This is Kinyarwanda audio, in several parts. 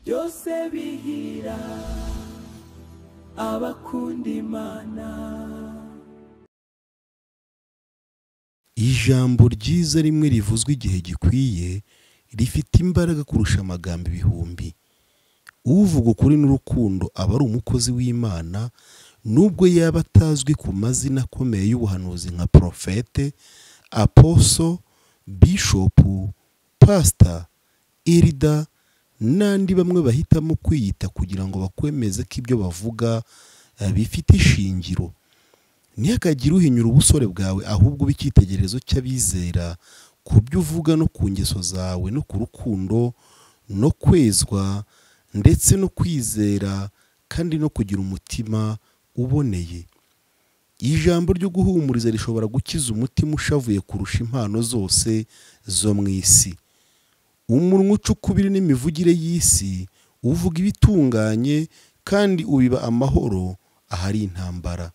byose bihira abakunda Imana. Ijambo ryiza rimwe rivuzwe igihe gikwiye rifite imbaraga kurusha amagambo ibihumbi. Uvuga ukuri n'urukundo aba ari umukozi w'Imana, nubwo yaba atazwi ku mazina akomeye y'ubuhanuzi nka profete, apostle, bishop, pastor, elder n'andi bamwe bahitamo kwiyita kugira ngo bakwemeze ko ibyo bavuga bifite ishingiro. Ntihakagire uhinyura ubusore bwawe, ahubwo ube icyitegererezo cy'abizera ku byo uvuga no ku ngeso zawe no ku rukundo no kwezwa ndetse no kwizera kandi no kugira umutima uboneye. Ijambo ryo guhumuriza rishobora gukiza umutima ushavuye kurusha impano zose zo mu isi. Umunwa ucukubiri n'imivugire y'isi uvuga ibitunganye kandi ubiba amahoro ahari intambara.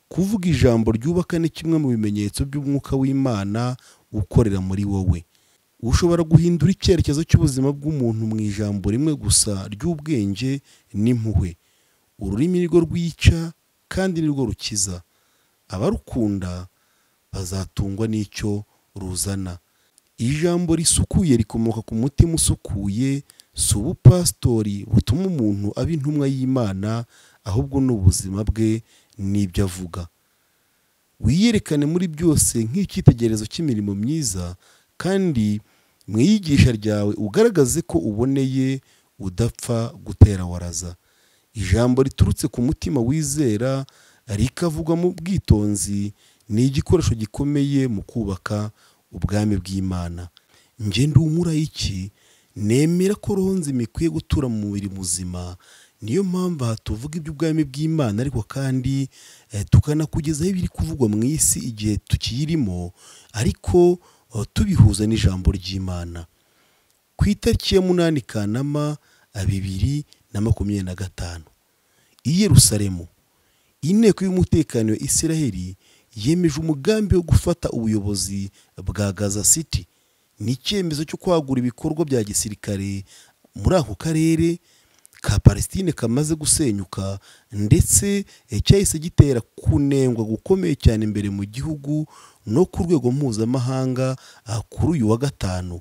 Kuvuga ijambo ryubaka ni kimwe mu bimenyetso by'umwuka w'Imana ukorera muri wowe. Ushobora guhindura icyerekezo cy'ubuzima bw'umuntu mu ijambo rimwe gusa ry'ubwenge n'impuhwe. Ururimi nirwo rwica kandi nirwo rukiza. Abarukunda bazatungwa n'icyo ruzana. Ijambo risukuye rikomoka ku mutima usukuye, si ubupasitori butuma umuntu aba intumwa y'Imana, ahubwo ni ubuzima bwe n'ibyo avuga. Wiyerekane muri byose nk'icyitegererezo cy'imirimo myiza, kandi mu iyigisha ryawe ugaragaze ko uboneye, udapfa gutera waraza. Ijambo riturutse ku mutima wizera rikavugwa mu bwitonzi ni igikoresho gikomeye mu kubaka ubwami bw'Imana. Nge ndi umulayiki, nemera ko roho nzima ikwiye gutura mu mubiri muzima. Niyo mpamvu aha tuvuga iby'ubwami bw'Imana, ariko kandi tukanakugezaho ibiri kuvugwa mu isi igihe tukiyirimo, ariko tubihuza n'ijambo ry'Imana. Ku itariki ya 8 Kanama 2025 i Yerusalemu, inteko y'umutekano ya Isiraheli yemeje umugambi wo gufata ubuyobozi bwa Gaza City. Ni icyemezo cyo kwagura ibikorwa bya gisirikare muri ako karere ka Palestine kamaze gusenyuka, ndetse cyahise gitera kunengwa gukomeye cyane imbere mu gihugu no ku rwego mpuzamahanga kuri uyu wa gatanu,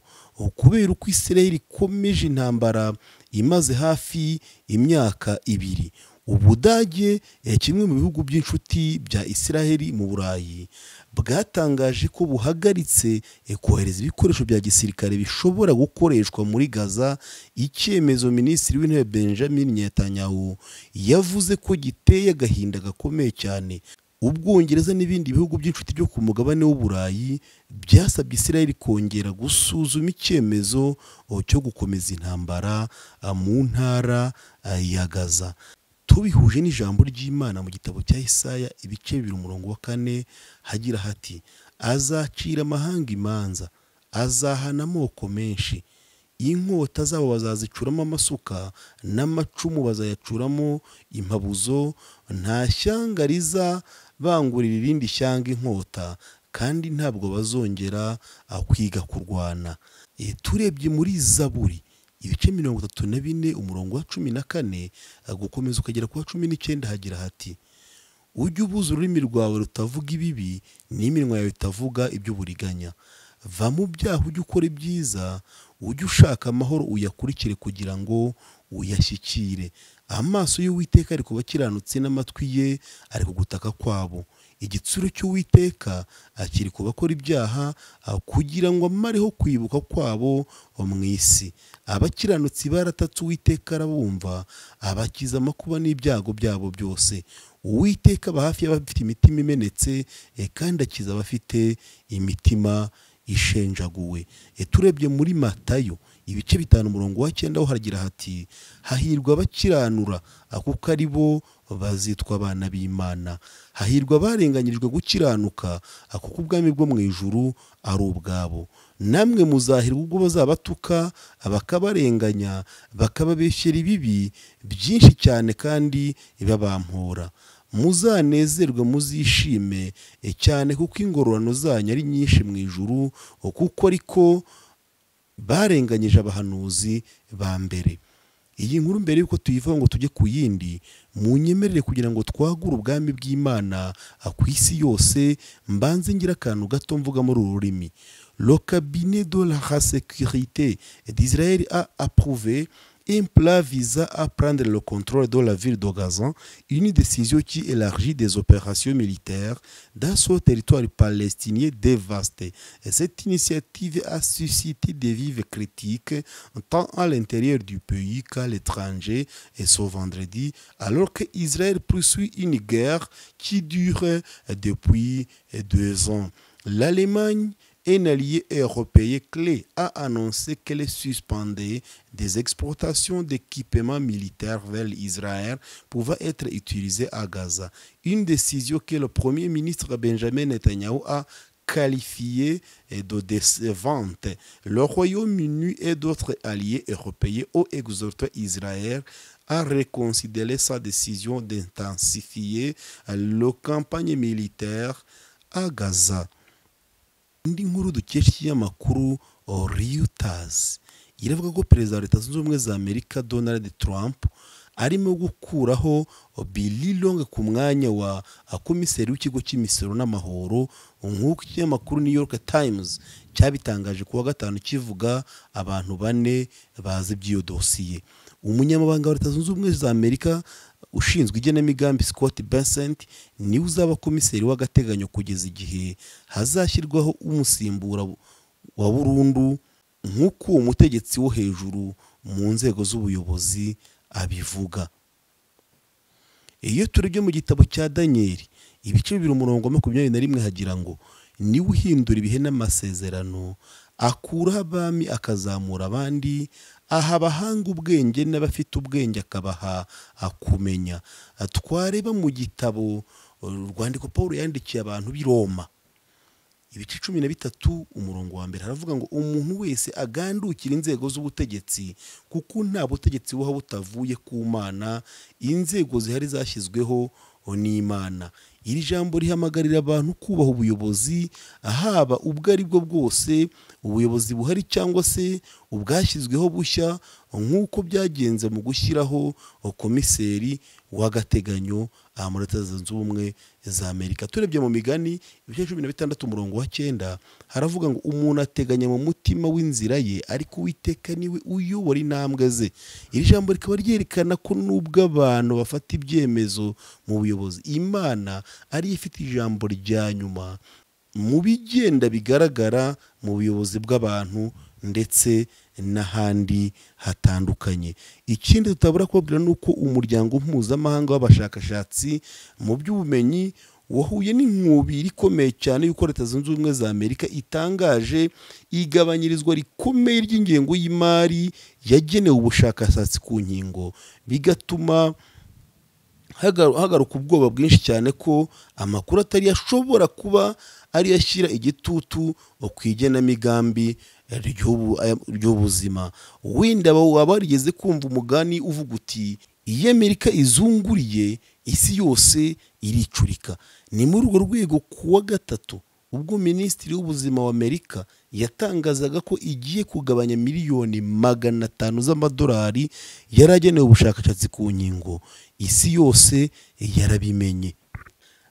kubera uko Isiraheli ikomeje intambara imaze hafi imyaka 2. Ubudage, kimwe mu bihugu by'inshuti bya Isiraheli mu Burayi, bwatangaje ko buhagaritse kohereza ibikoresho bya gisirikare bishobora gukoreshwa muri Gaza. Icyemezo Minisitiri w'Intebe Benjamin Netanyahu yavuze ko giteye agahinda gakomeye cyane. Ubwongereza n'ibindi bihugu by'inshuti byo ku mugabane w'Uburayi byasabye Isiraheli kongera gusuzuma icyemezo cyo gukomeza intambara mu ntara ya Gaza. Tubihuje n'ijambo ry'Imana mu gitabo cya Yesaya ibice 2:4 hagira hati: azacira amahanga imanza, azahana amoko menshi, inkota zabo bazazicuramo amasuka n'amacumu bazayacuramo impabuzo. Nta shyanga riza bangurira irindi shyanga inkota, kandi ntabwo bazongera kwiga kurwana. Turebye muri Zaburi ibice 34 umurongo wa 14 gukomeza ukagera ku wa 19 hagira hati: ujye ubuza ururimi rwawe rutavuga ibibi n'iminwa yawe itavuga iby'uburiganya. Va mu byaha ujye ukora ibyiza, ujye ushaka amahoro uyakurikire kugira ngo uyashyikire. Amaso y'Uwiteka ari ku bakiranutsi n'amatwi ye ari ku gutaka kwabo. Igitsure cy'Uwiteka akiri ku bakora ibyaha, kugira ngo amareho kwibuka kwabo mu isi. Abakiranutsi baratatse Uwiteka arabumva, abakiza amakuba n'ibyago byabo byose. Uwiteka aba hafi y'abafite imitima imenetse, kandi akiza abafite imitima ishenjaguwe. Turebye muri Matayo ibice 5 umurongo wa 9 haragira hati: hahirwa abakiranura, kuko ari bo bazitwa abana b'Imana. Hahirwa abarenganyirijwe gukiranuka, kuko ubwami bwo mu ijuru ari ubwabo. Namwe muzahirwa ubwo bazabatuka bakabarenganya, bakababeshyera ibibi byinshi cyane kandi babampora. Muzanezerwe muzishime cyane, kuko ingororano zanyu ari nyinshi mu ijuru, kuko ariko barenganyije abahanuzi ba mbere. iyi nkuru mbere yuko tuyivaho ngo tujye ku yindi, munyemerere kugira ngo twagure ubwami bw'Imana ku isi yose, mbanze ngira akantu gato mvuga muri uru rurimi. Le cabinet de la sécurité d'Israël a approuvé un plan visant à prendre le contrôle de la ville de Gaza, une décision qui élargit des opérations militaires dans ce territoire palestinien dévasté. Et cette initiative a suscité des vives critiques tant à l'intérieur du pays qu'à l'étranger. Et ce vendredi, alors qu'Israël poursuit une guerre qui dure depuis 2 ans, l'Allemagne, un allié européen clé, a annoncé qu'elle suspendait des exportations d'équipements militaires vers Israël pouvant être utilisés à Gaza. Une décision que le Premier ministre Benjamin Netanyahu a qualifiée de décevante. Le Royaume-Uni et d'autres alliés européens ont exhorté Israël à reconsidérer sa décision d'intensifier la campagne militaire à Gaza. Indi nkuru dukesha ikinyamakuru Reuters iravuga ko perezida wa Leta Zunze Ubumwe za Amerika Donald Trump arimo gukuraho Billy Long ku mwanya wa komiseri w'ikigo cy'imisoro n'amahoro, nk'uko ikinyamakuru New York Times cyabitangaje kuwa gatanu kivuga abantu 4 bazi by'iyo dosiye. Umunyamabanga wa Leta Zunze Ubumwe za Amerika ushinzwe igenamigambi Scott Bessent niwe uzaba komiseri w'agateganyo kugeza igihe hazashyirwaho umusimbura wa burundu, nk'uko uwo mutegetsi wo hejuru mu nzego z'ubuyobozi abivuga. Iyo turebye mu gitabo cya Danieli ibice 2:21 hagira ngo niwe uhindura ibihe n'amasezerano, akuraho abami akazamura abandi, aha abahanga ubwenge n'abafite ubwenge akabaha akumenya. Twareba mu gitabo urwandiko Paulo yandikiye abantu b'i Roma ibice 13:1 haravuga ngo umuntu wese agandukira inzego z'ubutegetsi kuko nta butegetsi buha butavuye ku Mana, inzego zihari zashyizweho n'Imana. Iri jambo rihamagarira abantu kubaha ubuyobozi, haba ubwo ari bwo bwose, ubuyobozi buhari cyangwa se ubwashyizweho bushya, nk'uko byagenze mu gushyiraho komiseri w'agateganyo muri Leta Zunze Ubumwe za Amerika. Turebye mu migani ibice 16:9 haravuga ngo umuntu ateganya mu mutima w'inzira ye, ariko Uwiteka niwe uyobora intambwe ze. Iri jambo rikaba ryerekana ko nubwo abantu bafata ibyemezo mu buyobozi, Imana ari ifite ijambo rya nyuma mu bigenda bigaragara mu buyobozi bw'abantu ndetse n'ahandi hatandukanye. Ikindi tutabura kubabwira nuko umuryango mpuzamahanga w'abashakashatsi mu by'ubumenyi wahuye n'inkubiri ikomeye cyane y'uko Leta Zunze Ubumwe za Amerika itangaje igabanyirizwa rikomeye ry'ingengo y'imari yagenewe ubushakashatsi ku nkingo, bigatuma hagaruka ubwoba bwinshi cyane ko amakuru atari yashobora kuba ari yashyira igitutu ku igenamigambi ry'ubuzima. Wenda waba warigeze kumva umugani uvuga uti iyo Amerika izunguriye isi yose iricurika. Ni muri urwo rwego kuwa gatatu ubwo Minisitiri w'Ubuzima wa Amerika yatangazaga ko igiye kugabanya miliyoni 500 z'amadolari yaragenewe ubushakashatsi ku nkingo, isi yose yarabimenye.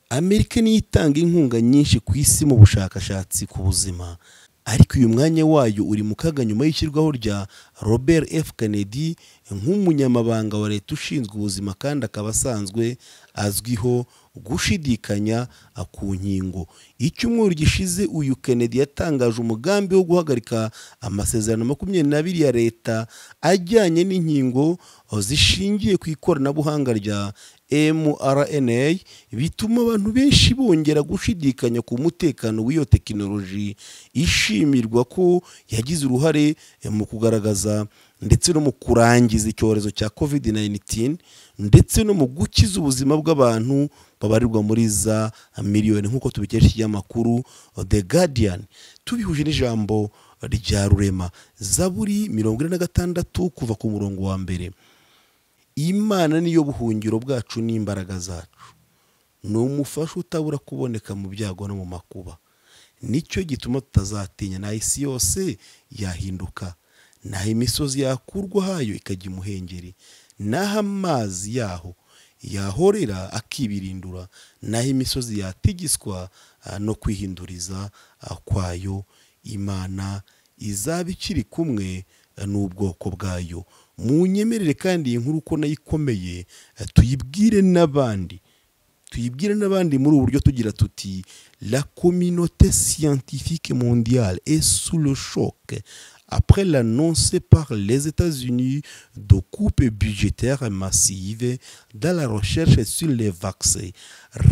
Amerika niyo itanga inkunga nyinshi ku isi mu bushakashatsi ku buzima, ariko uyu mwanya wayo uri mu kaga nyuma y'ishyirwaho rya Robert F. Kennedy nk'umunyamabanga wa leta ushinzwe ubuzima, kandi akaba asanzwe azwiho gushidikanya ku nkingo. Icyumweru gishize uyu Kennedy yatangaje umugambi wo guhagarika amasezerano 22 ya leta ajyanye n'inkingo zishingiye ku ikoranabuhanga rya mRNA, bituma abantu benshi bongera gushidikanya ku mutekano w'iyo tekinoloji ishimirwa ko yagize uruhare mu kugaragaza ndetse no mu kurangiza icyorezo cya COVID-19 ndetse no mu gukiza ubuzima bw'abantu babarirwa muri za miliyoni, nk'uko tubikesha ikinyamakuru The Guardian. Tubihuje n'ijambo rya Rurema, Zaburi 46 kuva ku murongo wa 1. Imana niyo buhungiro bwacu n'imbaraga zacu, ni umufasha utabura kuboneka mu byago no mu makuba. Nicyo gituma tutazatinya, na isi yose yahinduka naho imisozi yakurwa hayo ikajya imuhengeri, naho amazi yaho yahorera akibirindura, naho imisozi yatigiswa no kwihinduriza kwayo. Imana izaba ikiri kumwe n'ubwoko bwayo. Munyemerere kandi iyi nkuru ko nayikomeye tuyibwire n'abandi muri ubu buryo tugira tuti la communauté scientifique mondiale est sous le choc après l'annonce par les États-Unis de coupes budgétaires massives dans la recherche sur les vaccins,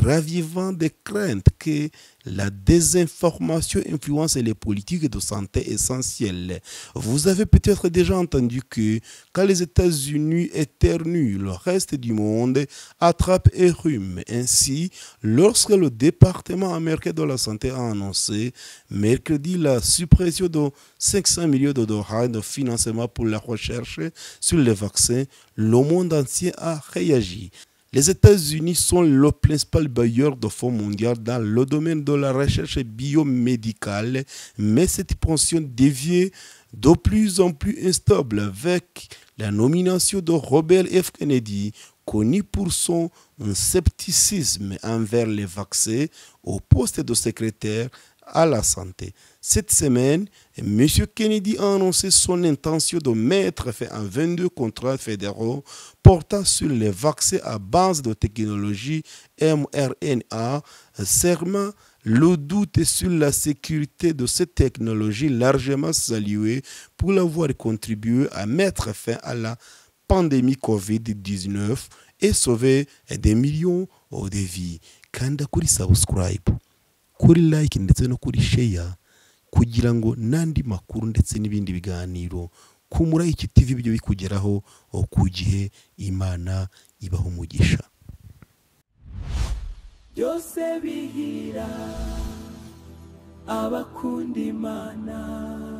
ravivant des craintes que la désinformation influence les politiques de santé essentielles. Vous avez peut-être déjà entendu que quand les États-Unis éternuent, le reste du monde attrape et rhume. Ainsi, lorsque le département américain de la santé a annoncé mercredi la suppression de 500 millions de dollars de financement pour la recherche sur les vaccins, le monde entier a réagi. Les États-Unis sont le principal bailleur de fonds mondial dans le domaine de la recherche biomédicale, mais cette pension devient de plus en plus instable avec la nomination de Robert F. Kennedy, connu pour son scepticisme envers les vaccins, au poste de secrétaire à la santé. Cette semaine, M. Kennedy a annoncé son intention de mettre fin à 22 contrats fédéraux portant sur les vaccins à base de technologie mRNA, serment le doute sur la sécurité de cette technologie largement saluée pour l'avoir contribué à mettre fin à la pandémie COVID-19 et sauver des millions de vies. Kanda kuri subscribe, kuri like ndetse no kuri share kugira ngo nandi makuru ndetse n'ibindi biganiro ku Murayiki TV bijye bikugeraho ku gihe. Imana ibaho umugisha. byose bihira abakunda Imana.